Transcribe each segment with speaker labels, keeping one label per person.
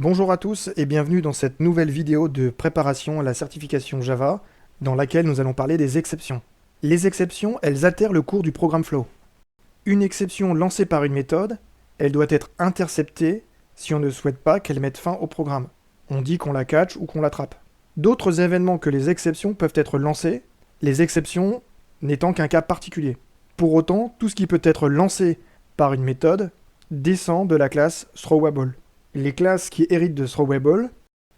Speaker 1: Bonjour à tous et bienvenue dans cette nouvelle vidéo de préparation à la certification Java, dans laquelle nous allons parler des exceptions. Les exceptions, elles altèrent le cours du programme Flow. Une exception lancée par une méthode, elle doit être interceptée si on ne souhaite pas qu'elle mette fin au programme. On dit qu'on la catch ou qu'on l'attrape. D'autres événements que les exceptions peuvent être lancés, les exceptions n'étant qu'un cas particulier. Pour autant, tout ce qui peut être lancé par une méthode descend de la classe throwable. Les classes qui héritent de throwable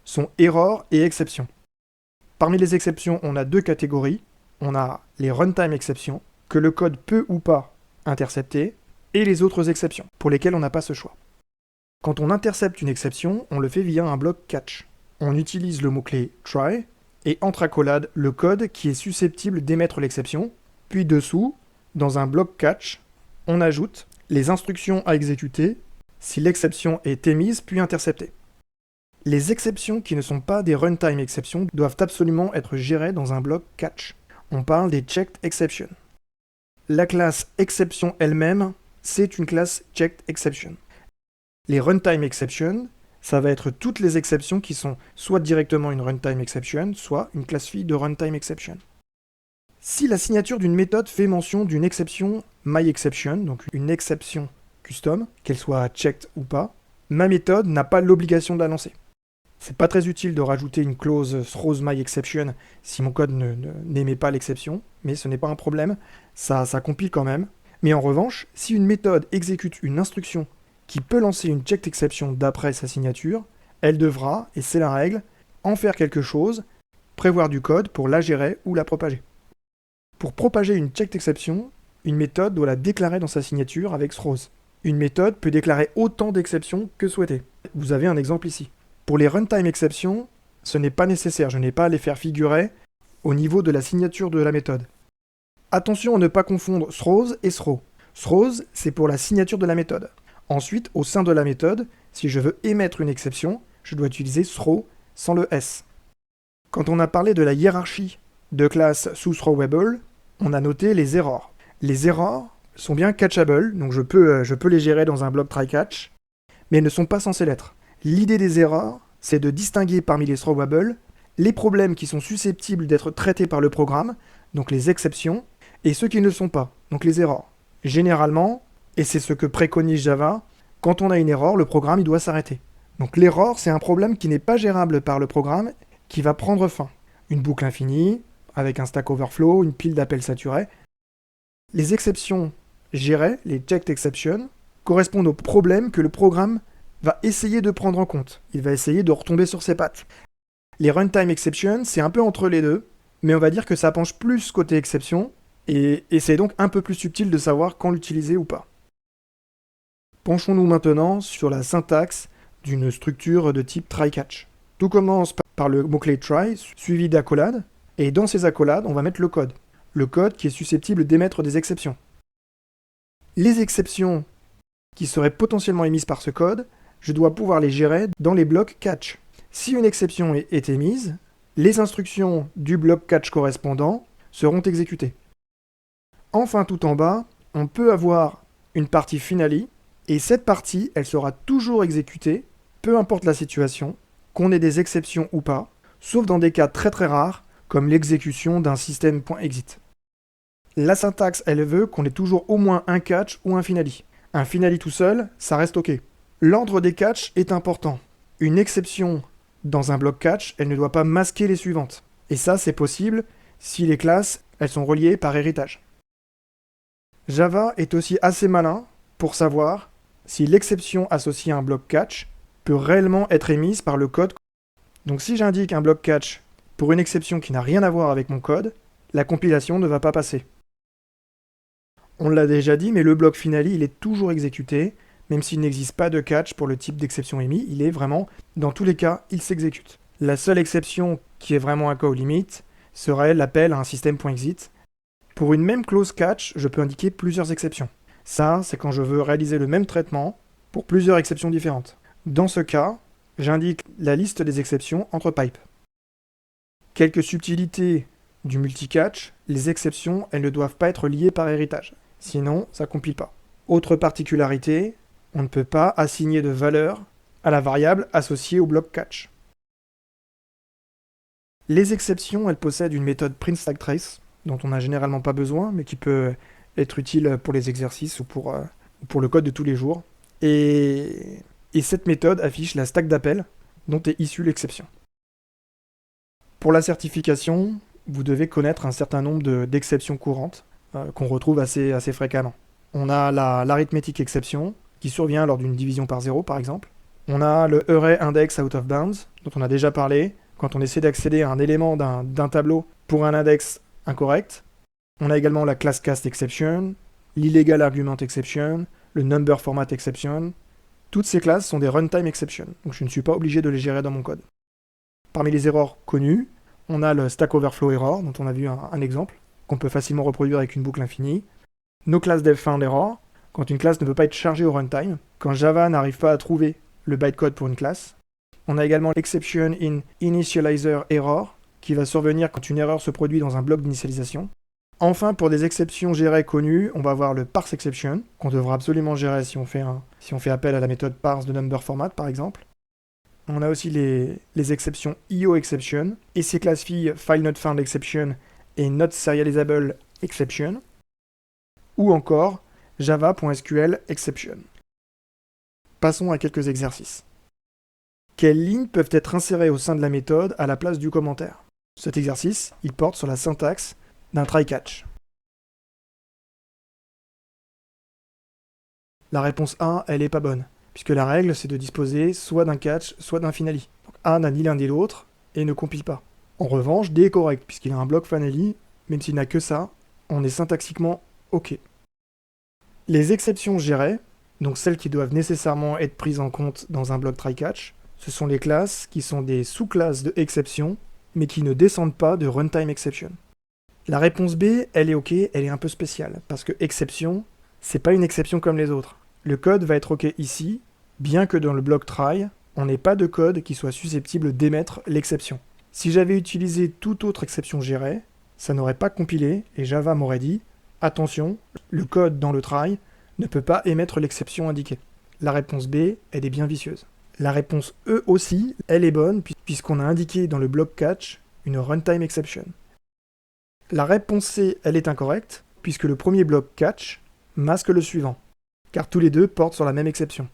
Speaker 1: sont error et exception. Parmi les exceptions, on a deux catégories. On a les runtime exceptions, que le code peut ou pas intercepter, et les autres exceptions, pour lesquelles on n'a pas ce choix. Quand on intercepte une exception, on le fait via un bloc catch. On utilise le mot-clé try, et entre accolades le code qui est susceptible d'émettre l'exception, puis dessous, dans un bloc catch, on ajoute les instructions à exécuter si l'exception est émise puis interceptée. Les exceptions qui ne sont pas des runtime exceptions doivent absolument être gérées dans un bloc catch. On parle des checked exceptions. La classe exception elle-même, c'est une classe checked exception. Les runtime exceptions, ça va être toutes les exceptions qui sont soit directement une runtime exception, soit une classe fille de runtime exception. Si la signature d'une méthode fait mention d'une exception myException, donc une exception custom, qu'elle soit checked ou pas, ma méthode n'a pas l'obligation de la lancer. C'est pas très utile de rajouter une clause throws myException si mon code n'émet pas l'exception, mais ce n'est pas un problème, ça compile quand même. Mais en revanche, si une méthode exécute une instruction qui peut lancer une checked exception d'après sa signature, elle devra, et c'est la règle, en faire quelque chose, prévoir du code pour la gérer ou la propager. Pour propager une checked exception, une méthode doit la déclarer dans sa signature avec throws. Une méthode peut déclarer autant d'exceptions que souhaité. Vous avez un exemple ici. Pour les runtime exceptions, ce n'est pas nécessaire, je n'ai pas à les faire figurer au niveau de la signature de la méthode. Attention à ne pas confondre throws et throw. Throws, c'est pour la signature de la méthode. Ensuite, au sein de la méthode, si je veux émettre une exception, je dois utiliser throw sans le S. Quand on a parlé de la hiérarchie de classes sous throwable, on a noté les errors. Les errors sont bien catchable, donc je peux les gérer dans un bloc try-catch, mais ne sont pas censés l'être. L'idée des erreurs, c'est de distinguer parmi les throwable les problèmes qui sont susceptibles d'être traités par le programme, donc les exceptions, et ceux qui ne le sont pas, donc les erreurs. Généralement, et c'est ce que préconise Java, quand on a une erreur, le programme il doit s'arrêter. Donc l'erreur, c'est un problème qui n'est pas gérable par le programme, qui va prendre fin. Une boucle infinie, avec un stack overflow, une pile d'appels saturés. Les exceptions gérées, les checked exceptions, correspondent aux problèmes que le programme va essayer de prendre en compte. Il va essayer de retomber sur ses pattes. Les runtime exceptions, c'est un peu entre les deux, mais on va dire que ça penche plus côté exception, et c'est donc un peu plus subtil de savoir quand l'utiliser ou pas. Penchons-nous maintenant sur la syntaxe d'une structure de type try-catch. Tout commence par le mot-clé try, suivi d'accolades, et dans ces accolades, on va mettre le code. Le code qui est susceptible d'émettre des exceptions. Les exceptions qui seraient potentiellement émises par ce code, je dois pouvoir les gérer dans les blocs catch. Si une exception est émise, les instructions du bloc catch correspondant seront exécutées. Enfin, tout en bas, on peut avoir une partie finally, et cette partie, elle sera toujours exécutée, peu importe la situation, qu'on ait des exceptions ou pas, sauf dans des cas très très rares, comme l'exécution d'un système.exit. La syntaxe, elle veut qu'on ait toujours au moins un catch ou un finally. Un finally tout seul, ça reste OK. L'ordre des catchs est important. Une exception dans un bloc catch, elle ne doit pas masquer les suivantes. Et ça, c'est possible si les classes, elles sont reliées par héritage. Java est aussi assez malin pour savoir si l'exception associée à un bloc catch peut réellement être émise par le code. Donc si j'indique un bloc catch pour une exception qui n'a rien à voir avec mon code, la compilation ne va pas passer. On l'a déjà dit, mais le bloc finally, il est toujours exécuté, même s'il n'existe pas de catch pour le type d'exception émis, il est vraiment, dans tous les cas, il s'exécute. La seule exception qui est vraiment un cas aux limites serait l'appel à un système.exit. Pour une même clause catch, je peux indiquer plusieurs exceptions. Ça, c'est quand je veux réaliser le même traitement pour plusieurs exceptions différentes. Dans ce cas, j'indique la liste des exceptions entre pipes. Quelques subtilités du multicatch, les exceptions, elles ne doivent pas être liées par héritage. Sinon, ça compile pas. Autre particularité, on ne peut pas assigner de valeur à la variable associée au bloc catch. Les exceptions, elles possèdent une méthode print_stack_trace, dont on n'a généralement pas besoin, mais qui peut être utile pour les exercices ou pour le code de tous les jours. Et cette méthode affiche la stack d'appel dont est issue l'exception. Pour la certification, vous devez connaître un certain nombre d'exceptions courantes qu'on retrouve assez fréquemment. On a l'arithmétique exception, qui survient lors d'une division par 0 par exemple. On a le array index out of bounds, dont on a déjà parlé, quand on essaie d'accéder à un élément d'un tableau pour un index incorrect. On a également la class cast exception, l'illegal argument exception, le number format exception. Toutes ces classes sont des runtime exceptions, donc je ne suis pas obligé de les gérer dans mon code. Parmi les erreurs connues, on a le Stack Overflow error, dont on a vu un exemple, qu'on peut facilement reproduire avec une boucle infinie. No class dev found error, quand une classe ne peut pas être chargée au runtime, quand Java n'arrive pas à trouver le bytecode pour une classe. On a également l'exception in initializer error, qui va survenir quand une erreur se produit dans un bloc d'initialisation. Enfin, pour des exceptions gérées connues, on va avoir le parse exception, qu'on devra absolument gérer si on fait appel à la méthode parse de number format, par exemple. On a aussi les exceptions IO exception, et ses classes filles file not found exception et not serializable exception, ou encore java.sql exception. Passons à quelques exercices. Quelles lignes peuvent être insérées au sein de la méthode à la place du commentaire? Cet exercice, il porte sur la syntaxe d'un try-catch. La réponse A, elle n'est pas bonne, puisque la règle, c'est de disposer soit d'un catch, soit d'un finally. Donc A n'a ni l'un ni l'autre, et ne compile pas. En revanche, D est correct, puisqu'il a un bloc finally, même s'il n'a que ça, on est syntaxiquement OK. Les exceptions gérées, donc celles qui doivent nécessairement être prises en compte dans un bloc try-catch, ce sont les classes qui sont des sous-classes de exception, mais qui ne descendent pas de runtime exception. La réponse B, elle est OK, elle est un peu spéciale, parce que exception, c'est pas une exception comme les autres. Le code va être OK ici, bien que dans le bloc try, on n'ait pas de code qui soit susceptible d'émettre l'exception. Si j'avais utilisé toute autre exception gérée, ça n'aurait pas compilé, et Java m'aurait dit « Attention, le code dans le try ne peut pas émettre l'exception indiquée ». La réponse B, elle est bien vicieuse. La réponse E aussi, elle est bonne, puisqu'on a indiqué dans le bloc catch une runtime exception. La réponse C, elle est incorrecte, puisque le premier bloc catch masque le suivant, car tous les deux portent sur la même exception.